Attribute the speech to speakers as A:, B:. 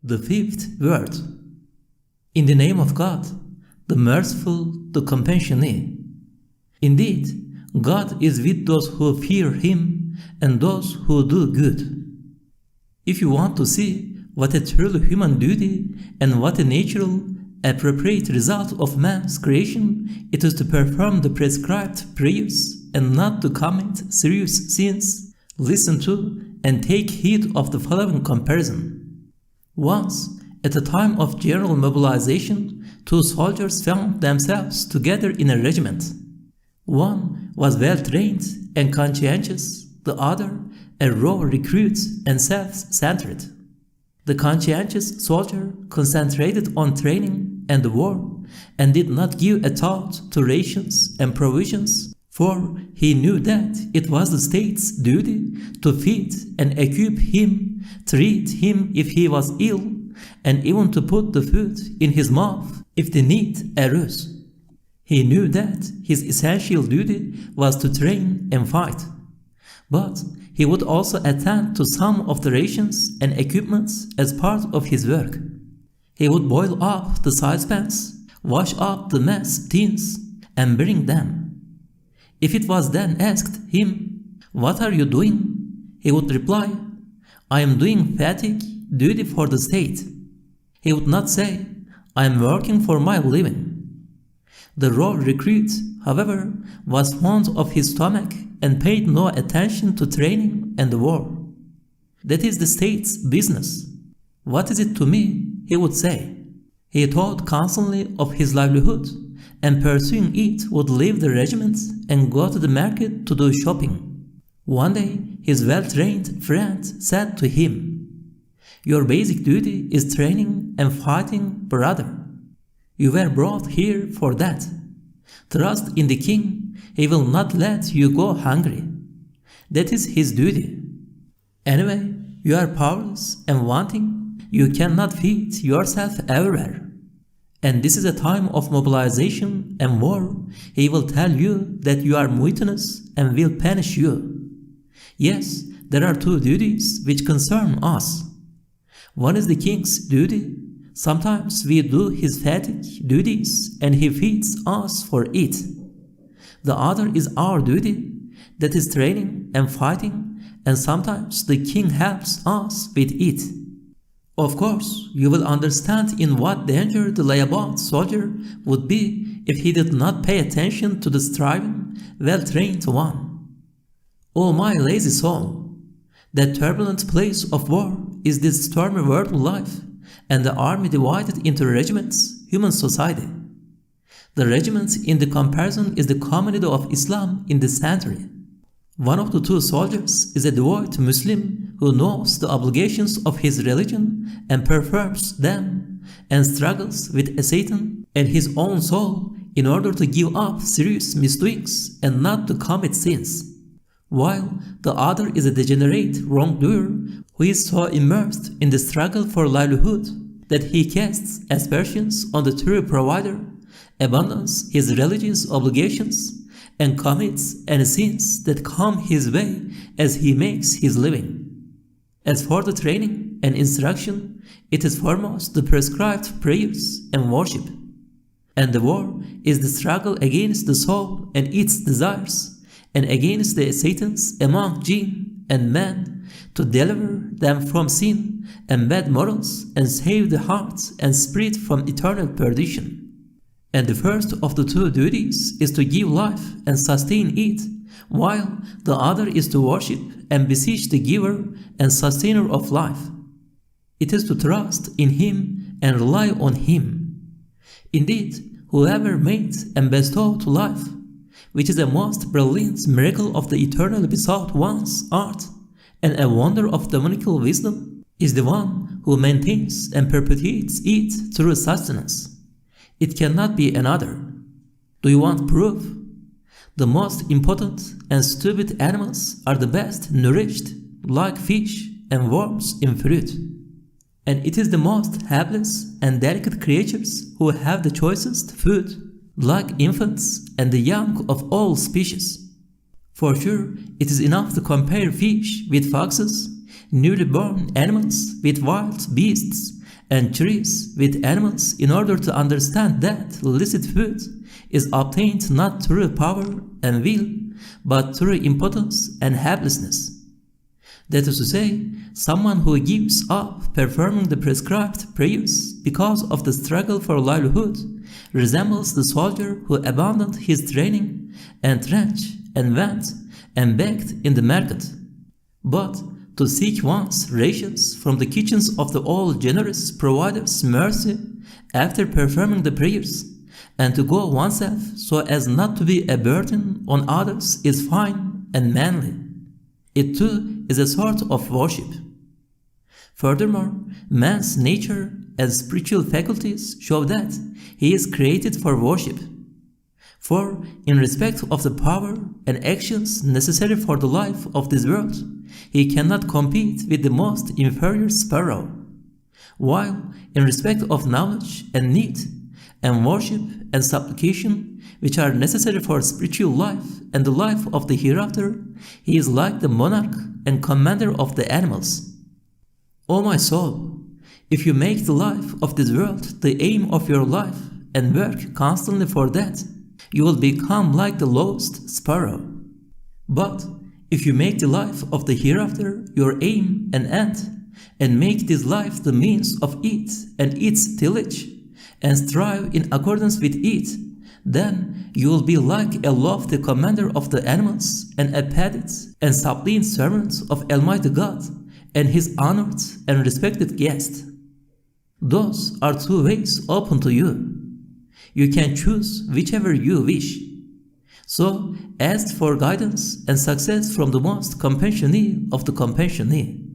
A: The fifth word. In the name of God, the merciful, the compassionate. Indeed, God is with those who fear Him and those who do good. If you want to see what a truly human duty and what a natural, appropriate result of man's creation it is to perform the prescribed prayers and not to commit serious sins, listen to and take heed of the following comparison. Once, at a time of general mobilization, two soldiers found themselves together in a regiment. One was well-trained and conscientious, the other a raw recruit and self-centered. The conscientious soldier concentrated on training and the war and did not give a thought to rations and provisions, for he knew that it was the state's duty to feed and equip him, treat him if he was ill, and even to put the food in his mouth if the need arose. He knew that his essential duty was to train and fight, but he would also attend to some of the rations and equipments as part of his work. He would boil up the saucepans, wash up the mess tins, and bring them. If it was then asked him, "What are you doing?" he would reply, "I am doing fatigue duty for the state." He would not say, "I am working for my living." The raw recruit, however, was fond of his stomach and paid no attention to training and the war. "That is the state's business. What is it to me?" he would say. He thought constantly of his livelihood, and pursuing it would leave the regiment and go to the market to do shopping. One day, his well-trained friend said to him, "Your basic duty is training and fighting, brother. You were brought here for that. Trust in the king, he will not let you go hungry. That is his duty. Anyway, you are powerless and wanting, you cannot feed yourself everywhere. And this is a time of mobilization and war. He will tell you that you are mutinous and will punish you. Yes, there are two duties which concern us. One is the king's duty. Sometimes we do his fatigue duties and he feeds us for it. The other is our duty, that is training and fighting, and sometimes the king helps us with it." Of course, you will understand in what danger the layabout soldier would be if he did not pay attention to the striving, well-trained one. Oh my lazy soul! That turbulent place of war is this stormy world life, and the army divided into regiments, human society. The regiment in the comparison is the community of Islam in this century. One of the two soldiers is a devout Muslim who knows the obligations of his religion and performs them, and struggles with Satan and his own soul in order to give up serious misdoings and not to commit sins, while the other is a degenerate wrongdoer who is so immersed in the struggle for livelihood that he casts aspersions on the true provider, abandons his religious obligations, and commits any sins that come his way as he makes his living. As for the training and instruction, it is foremost the prescribed prayers and worship. And the war is the struggle against the soul and its desires, and against the Satans among jinn and man, to deliver them from sin and bad morals and save the heart and spirit from eternal perdition. And the first of the two duties is to give life and sustain it, while the other is to worship and beseech the giver and sustainer of life. It is to trust in him and rely on him. Indeed, whoever made and bestowed life, which is a most brilliant miracle of the eternally besought one's art, and a wonder of demonical wisdom, is the one who maintains and perpetuates it through sustenance. It cannot be another. Do you want proof? The most impotent and stupid animals are the best nourished, like fish and worms in fruit. And it is the most helpless and delicate creatures who have the choicest food, like infants and the young of all species. For sure, it is enough to compare fish with foxes, newly born animals with wild beasts, and trees with animals in order to understand that licit food is obtained not through power and will, but through impotence and helplessness. That is to say, someone who gives up performing the prescribed prayers because of the struggle for livelihood resembles the soldier who abandoned his training and trench and went and begged in the market. But to seek one's rations from the kitchens of the all-generous provider's mercy after performing the prayers, and to go oneself so as not to be a burden on others is fine and manly. It too is a sort of worship. Furthermore, man's nature and spiritual faculties show that he is created for worship. For, in respect of the power and actions necessary for the life of this world, he cannot compete with the most inferior sparrow. While, in respect of knowledge and need, and worship and supplication, which are necessary for spiritual life and the life of the hereafter, he is like the monarch and commander of the animals. O my soul, if you make the life of this world the aim of your life and work constantly for that, you will become like the lowest sparrow. But if you make the life of the hereafter your aim and end, and make this life the means of it and its tillage, and strive in accordance with it, then you will be like a lofty commander of the animals and a petted and suppliant servant of Almighty God and His honored and respected guest. Those are two ways open to you. You can choose whichever you wish. So ask for guidance and success from the most compassionate of the compassionate.